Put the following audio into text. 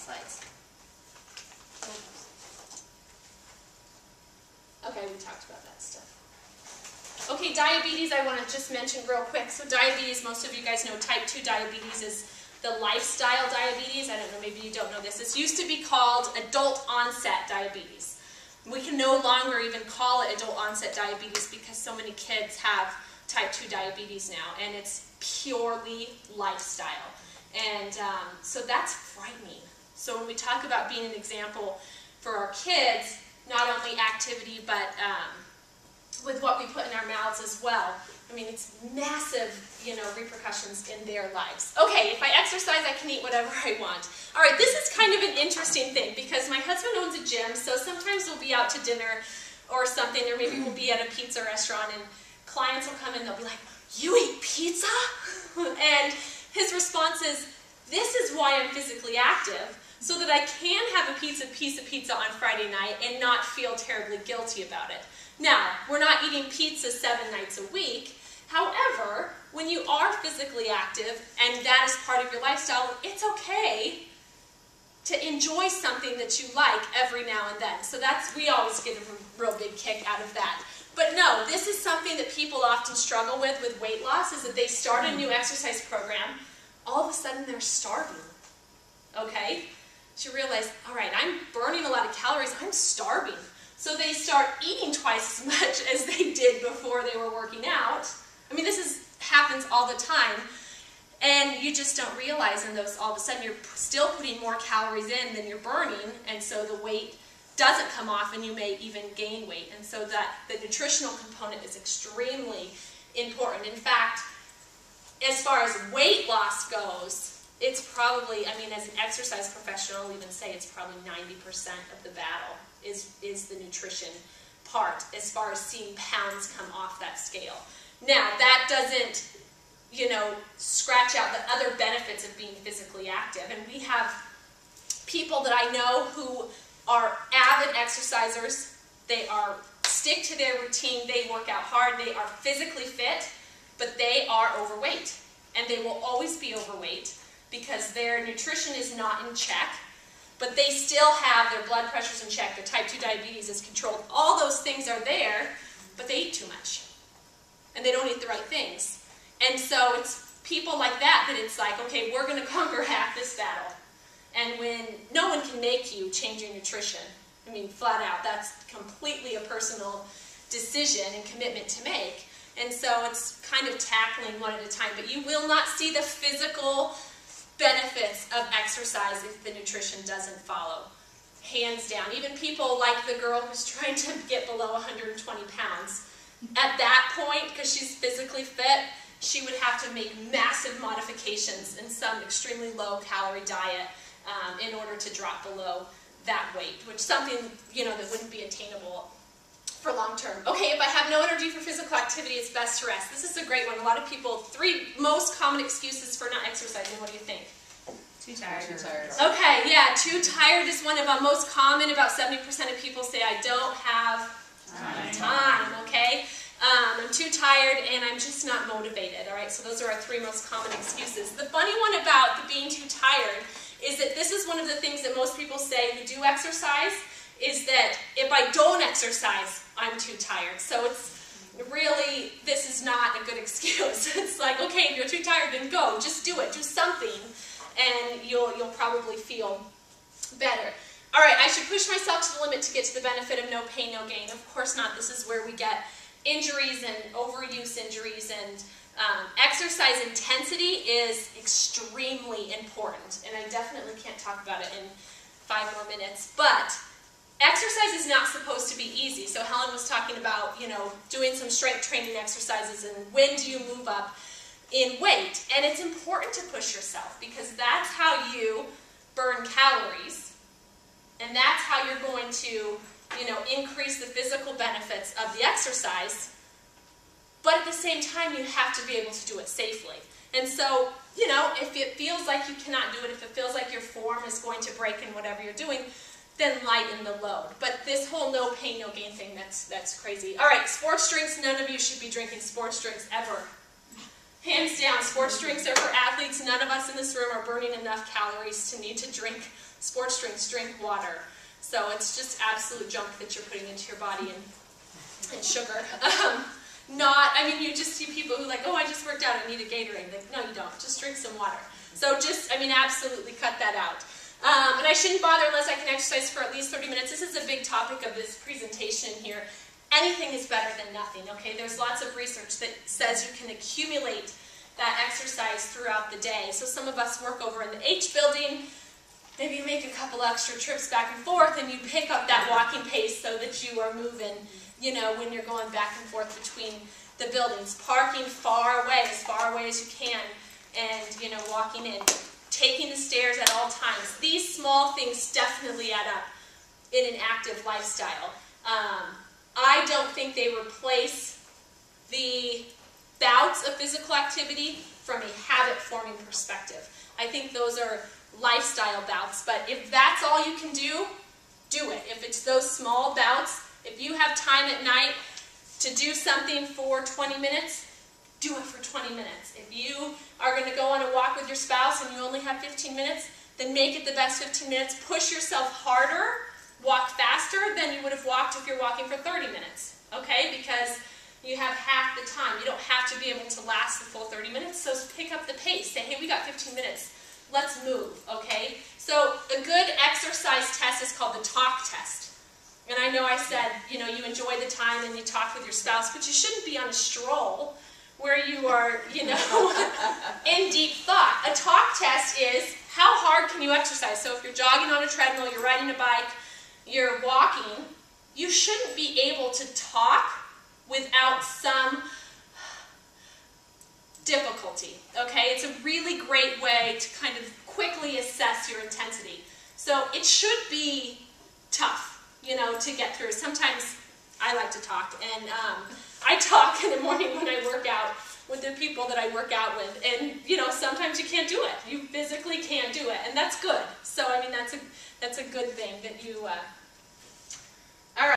slides. Okay, we talked about that stuff. Okay, diabetes I want to just mention real quick. So diabetes, most of you guys know type 2 diabetes is the lifestyle diabetes. I don't know, maybe you don't know this. This used to be called adult onset diabetes. We can no longer even call it adult onset diabetes because so many kids have type 2 diabetes now, and it's purely lifestyle. And so that's frightening. So when we talk about being an example for our kids, not only activity, but with what we put in our mouths as well. I mean, it's massive, repercussions in their lives. Okay, if I exercise, I can eat whatever I want. All right, this is kind of an interesting thing because my husband owns a gym, so sometimes we'll be out to dinner or something, or maybe we'll be at a pizza restaurant, and clients will come in, they'll be like, "You eat pizza?" And his response is, "This is why I'm physically active, so that I can have a piece of pizza on Friday night and not feel terribly guilty about it." Now, we're not eating pizza 7 nights a week. However, when you are physically active and that is part of your lifestyle, it's okay to enjoy something that you like every now and then. So we always get a real big kick out of that. But no, this is something that people often struggle with weight loss, is that they start a new exercise program, all of a sudden they're starving. Okay? So you realize, all right, I'm burning a lot of calories, I'm starving. So they start eating twice as much as they did before they were working out. I mean, this happens all the time. And you just don't realize, and all of a sudden you're still putting more calories in than you're burning, and so the weight doesn't come off and you may even gain weight. And so that the nutritional component is extremely important. In fact, as far as weight loss goes, it's probably, I mean, as an exercise professional, I'll even say it's probably 90% of the battle is the nutrition part, as far as seeing pounds come off that scale. Now, that doesn't, scratch out the other benefits of being physically active. And we have people that I know who are avid exercisers. They stick to their routine, they work out hard, they are physically fit, but they are overweight. And they will always be overweight because their nutrition is not in check. But they still have their blood pressures in check, their type 2 diabetes is controlled. All those things are there, but they eat too much. And they don't eat the right things. And so it's people like that it's like, okay, we're going to conquer half this battle. And when no one can make you change your nutrition, I mean, flat out, that's completely a personal decision and commitment to make. And so it's kind of tackling one at a time. But you will not see the physical benefits of exercise if the nutrition doesn't follow. Hands down. Even people like the girl who's trying to get below 120 pounds. At that point, because she's physically fit, she would have to make massive modifications in some extremely low-calorie diet in order to drop below that weight, which is something, that wouldn't be attainable for long term. Okay, if I have no energy for physical activity, it's best to rest. This is a great one. A lot of people, 3 most common excuses for not exercising. What do you think? Too tired. Too tired. Okay, yeah, too tired is one of the most common. About 70% of people say, I don't have time, okay? I'm too tired and I'm just not motivated, all right? So those are our 3 most common excuses. The funny one about the being too tired is that this is one of the things that most people say who do exercise, is that if I don't exercise, I'm too tired. So it's really, this is not a good excuse. It's like, okay, if you're too tired, then go. Just do it. Do something, and you'll probably feel better. All right, I should push myself to the limit to get to the benefit of no pain, no gain. Of course not. This is where we get injuries and overuse injuries, and exercise intensity is extremely important. And I definitely can't talk about it in 5 more minutes, but exercise is not supposed to be easy. So Helen was talking about, doing some strength training exercises and when do you move up in weight. And it's important to push yourself because that's how you burn calories. And that's how you're going to, increase the physical benefits of the exercise. But at the same time, you have to be able to do it safely. And so, if it feels like you cannot do it, if it feels like your form is going to break in whatever you're doing, then lighten the load. But this whole no pain, no gain thing, that's crazy. All right, sports drinks, none of you should be drinking sports drinks ever. Hands down, sports drinks are for athletes. None of us in this room are burning enough calories to need to drink sports drinks drink water. So it's just absolute junk that you're putting into your body and sugar. I mean, you just see people who like, oh, I just worked out, I need a Gatorade. Like, no, you don't. Just drink some water. So just, I mean, absolutely cut that out. And I shouldn't bother unless I can exercise for at least 30 minutes. This is a big topic of this presentation here. Anything is better than nothing, okay? There's lots of research that says you can accumulate that exercise throughout the day. So some of us work over in the H building. Maybe you make a couple extra trips back and forth and you pick up that walking pace so that you are moving, you know, when you're going back and forth between the buildings. Parking as far away as you can, and, you know, walking in. Taking the stairs at all times. These small things definitely add up in an active lifestyle. I don't think they replace the bouts of physical activity from a habit-forming perspective. I think those are lifestyle bouts, but if that's all you can do, do it. If it's those small bouts, if you have time at night to do something for 20 minutes, do it for 20 minutes. If you are going to go on a walk with your spouse and you only have 15 minutes, then make it the best 15 minutes. Push yourself harder, walk faster than you would have walked if you're walking for 30 minutes, okay? Because you have half the time. You don't have to be able to last the full 30 minutes, so pick up the pace. Say, hey, we got 15 minutes. Let's move, okay? So a good exercise test is called the talk test. And I know I said, you know, you enjoy the time and you talk with your spouse, but you shouldn't be on a stroll where you are, you know, in deep thought. A talk test is how hard can you exercise? So if you're jogging on a treadmill, you're riding a bike, you're walking, you shouldn't be able to talk without some difficulty, okay? It's a really great way to kind of quickly assess your intensity. So it should be tough, you know, to get through. Sometimes I like to talk, and I talk in the morning when I work out with the people that I work out with, and, you know, sometimes you can't do it. You physically can't do it, and that's good. So, I mean, that's a good thing that you